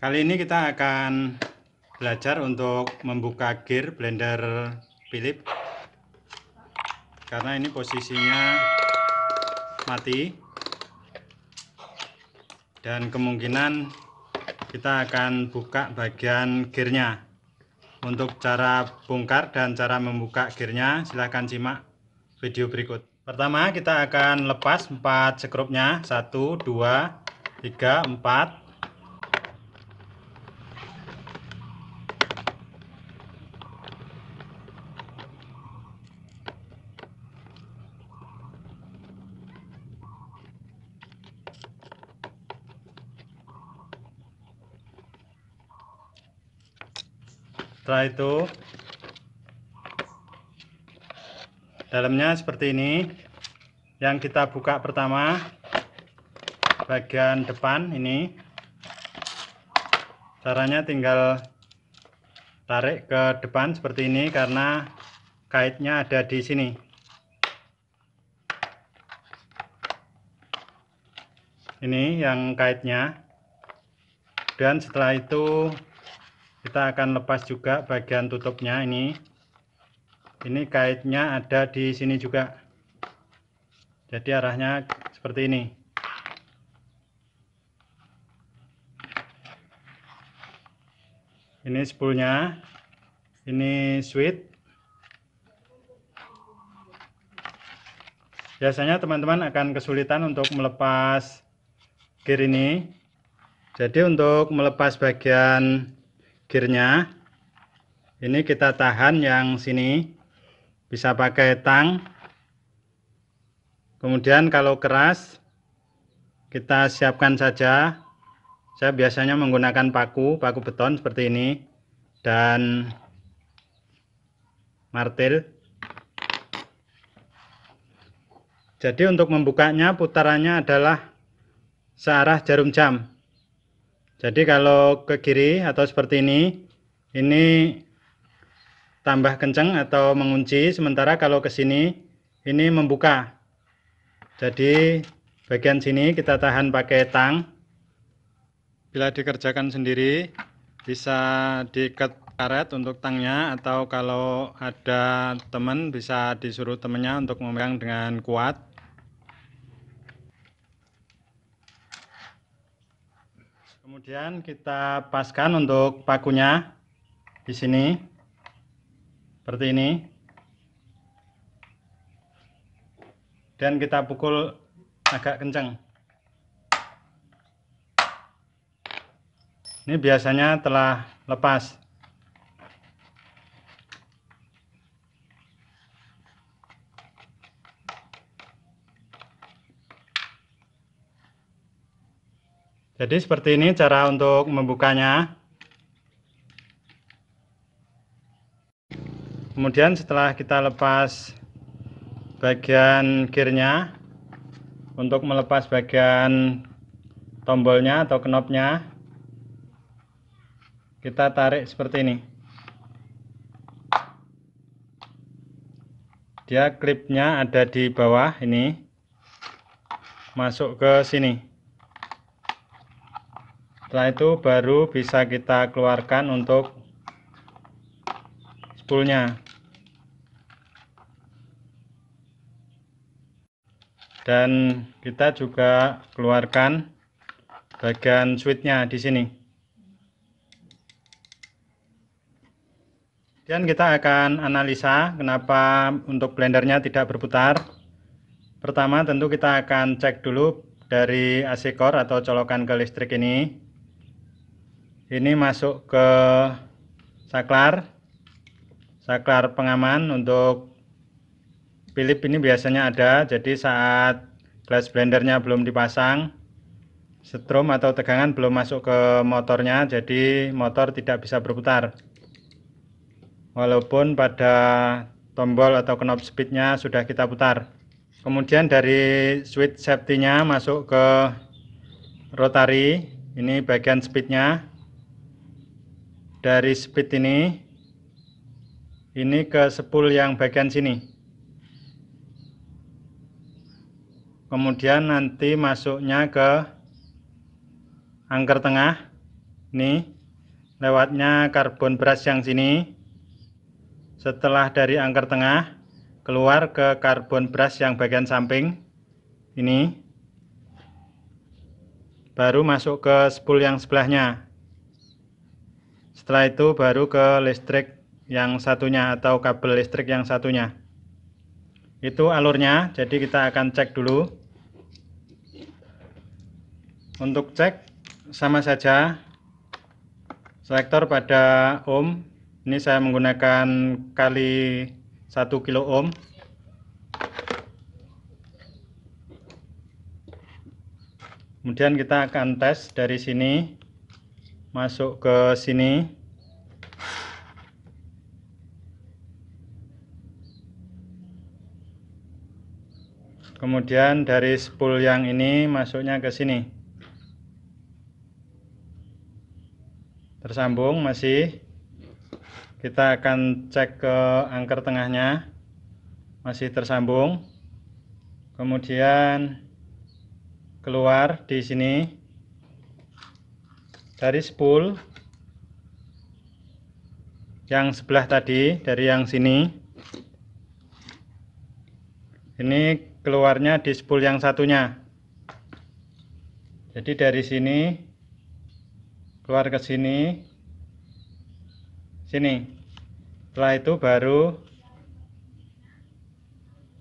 Kali ini kita akan belajar untuk membuka gear blender Philips, karena ini posisinya mati dan kemungkinan kita akan buka bagian gearnya. Untuk cara bongkar dan cara membuka gearnya silahkan simak video berikut. Pertama kita akan lepas 4 skrupnya, 1, 2, 3, 4. Setelah itu dalamnya seperti ini. Yang kita buka pertama bagian depan ini. Caranya tinggal tarik ke depan seperti ini karena kaitnya ada di sini. Ini yang kaitnya. Dan setelah itu kita akan lepas juga bagian tutupnya ini. Ini kaitnya ada di sini juga. Jadi arahnya seperti ini. Ini spoolnya, ini switch. Biasanya teman-teman akan kesulitan untuk melepas gear ini. Jadi untuk melepas bagian gearnya, ini kita tahan yang sini, bisa pakai tang. Kemudian kalau keras, kita siapkan saja. Saya biasanya menggunakan paku beton seperti ini dan martil. Jadi untuk membukanya putarannya adalah searah jarum jam. Jadi kalau ke kiri atau seperti ini tambah kencang atau mengunci, sementara kalau ke sini ini membuka. Jadi bagian sini kita tahan pakai tang. Bila dikerjakan sendiri bisa diikat karet untuk tangnya, atau kalau ada teman bisa disuruh temannya untuk memegang dengan kuat. Kemudian kita paskan untuk pakunya di sini seperti ini, dan kita pukul agak kencang. Ini biasanya telah lepas. Jadi seperti ini cara untuk membukanya. Kemudian setelah kita lepas bagian gearnya, untuk melepas bagian tombolnya atau knopnya, kita tarik seperti ini. Dia klipnya ada di bawah ini, masuk ke sini. Setelah itu baru bisa kita keluarkan untuk spoolnya. Dan kita juga keluarkan bagian switchnya di sini. Dan kita akan analisa kenapa untuk blendernya tidak berputar. Pertama tentu kita akan cek dulu dari AC core atau colokan ke listrik ini. Ini masuk ke saklar pengaman. Untuk Philips ini biasanya ada, jadi saat gelas blendernya belum dipasang, strom atau tegangan belum masuk ke motornya, jadi motor tidak bisa berputar. Walaupun pada tombol atau knob speednya sudah kita putar. Kemudian dari switch safety-nya masuk ke rotary, ini bagian speednya. Dari speed ini ke spool yang bagian sini. Kemudian nanti masuknya ke angker tengah. Ini lewatnya karbon beras yang sini. Setelah dari angker tengah keluar ke karbon beras yang bagian samping ini, baru masuk ke spool yang sebelahnya. Setelah itu baru ke listrik yang satunya atau kabel listrik yang satunya. Itu alurnya, jadi kita akan cek dulu. Untuk cek sama saja, selektor pada ohm. Ini saya menggunakan kali 1 kilo ohm. Kemudian kita akan tes dari sini masuk ke sini. Kemudian dari spool yang ini masuknya ke sini. Tersambung masih. Kita akan cek ke angker tengahnya. Masih tersambung. Kemudian keluar di sini dari spool yang sebelah tadi, dari yang sini. Ini keluarnya di spool yang satunya. Jadi dari sini keluar ke sini, sini. Setelah itu baru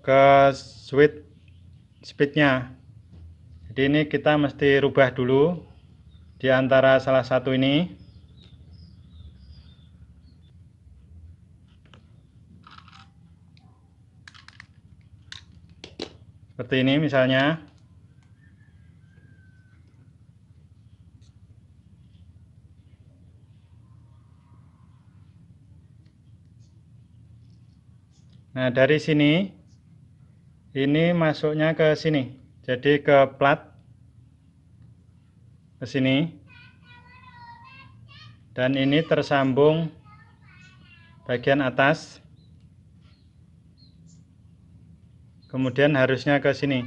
ke switch speednya. Jadi ini kita mesti rubah dulu di antara salah satu ini. Seperti ini misalnya. Nah, dari sini ini masuknya ke sini. Jadi ke plat ke sini. Dan ini tersambung bagian atas. Kemudian harusnya ke sini.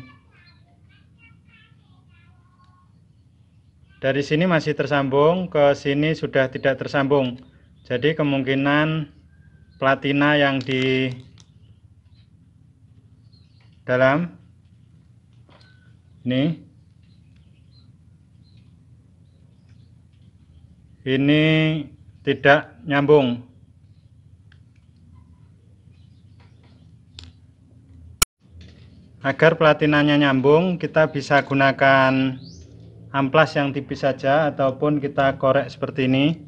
Dari sini masih tersambung, ke sini sudah tidak tersambung. Jadi kemungkinan platina yang di dalam ini tidak nyambung. Agar platinanya nyambung, kita bisa gunakan amplas yang tipis saja ataupun kita korek seperti ini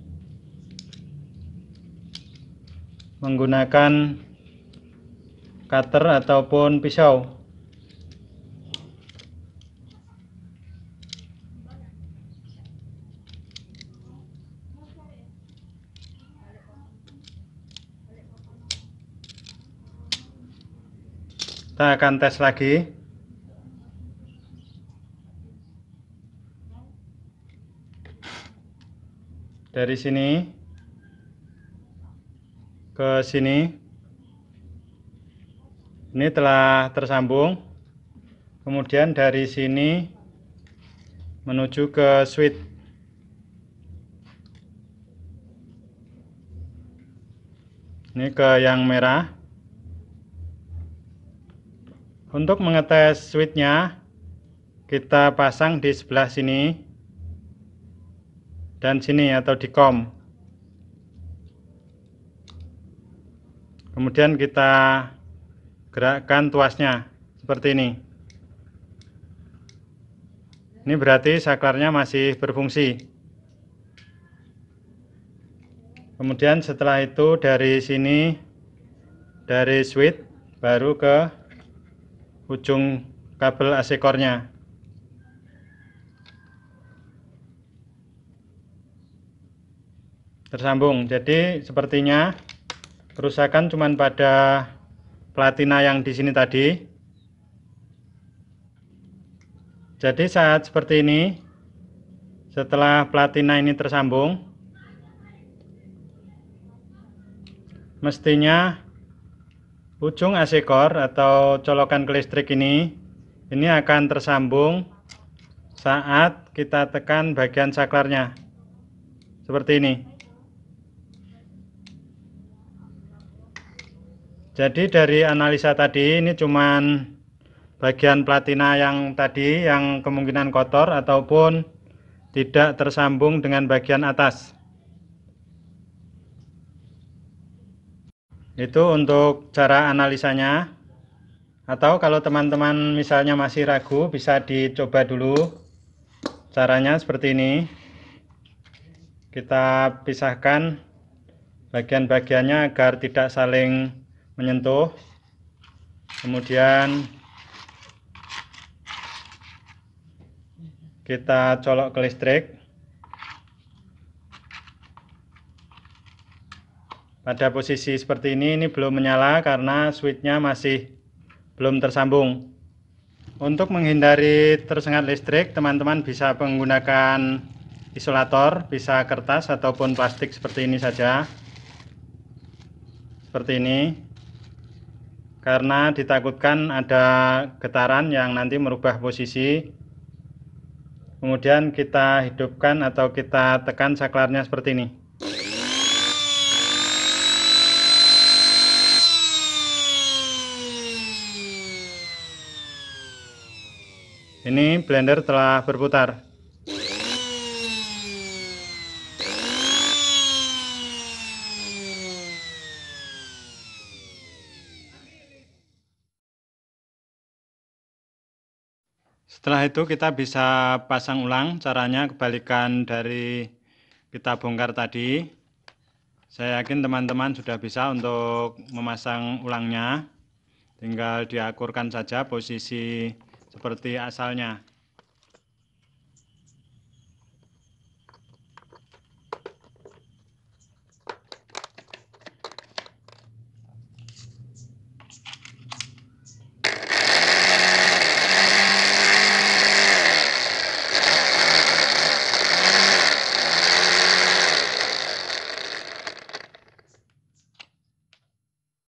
menggunakan cutter ataupun pisau. Kita akan tes lagi. Dari sini ke sini. Ini telah tersambung. Kemudian dari sini menuju ke switch. Ini ke yang merah. Untuk mengetes switchnya, kita pasang di sebelah sini dan sini atau di kom. Kemudian kita gerakkan tuasnya seperti ini. Ini berarti saklarnya masih berfungsi. Kemudian setelah itu dari sini, dari switch baru ke ujung kabel AC core-nya. Tersambung. Jadi sepertinya kerusakan cuma pada platina yang di sini tadi. Jadi saat seperti ini, setelah platina ini tersambung, mestinya ujung AC core atau colokan ke listrik ini akan tersambung saat kita tekan bagian saklarnya. seperti ini. Jadi dari analisa tadi ini cuman bagian platina yang tadi yang kemungkinan kotor ataupun tidak tersambung dengan bagian atas. Itu untuk cara analisanya. Atau kalau teman-teman misalnya masih ragu, bisa dicoba dulu. Caranya seperti ini. Kita pisahkan bagian-bagiannya agar tidak saling menyentuh. Kemudian kita colok ke listrik. Pada posisi seperti ini belum menyala karena switchnya masih belum tersambung. Untuk menghindari tersengat listrik, teman-teman bisa menggunakan isolator, bisa kertas ataupun plastik seperti ini saja. Seperti ini. Karena ditakutkan ada getaran yang nanti merubah posisi. Kemudian kita hidupkan atau kita tekan saklarnya seperti ini. Ini blender telah berputar. Setelah itu kita bisa pasang ulang. Caranya kebalikan dari kita bongkar tadi. Saya yakin teman-teman sudah bisa untuk memasang ulangnya. Tinggal diakurkan saja posisi seperti asalnya.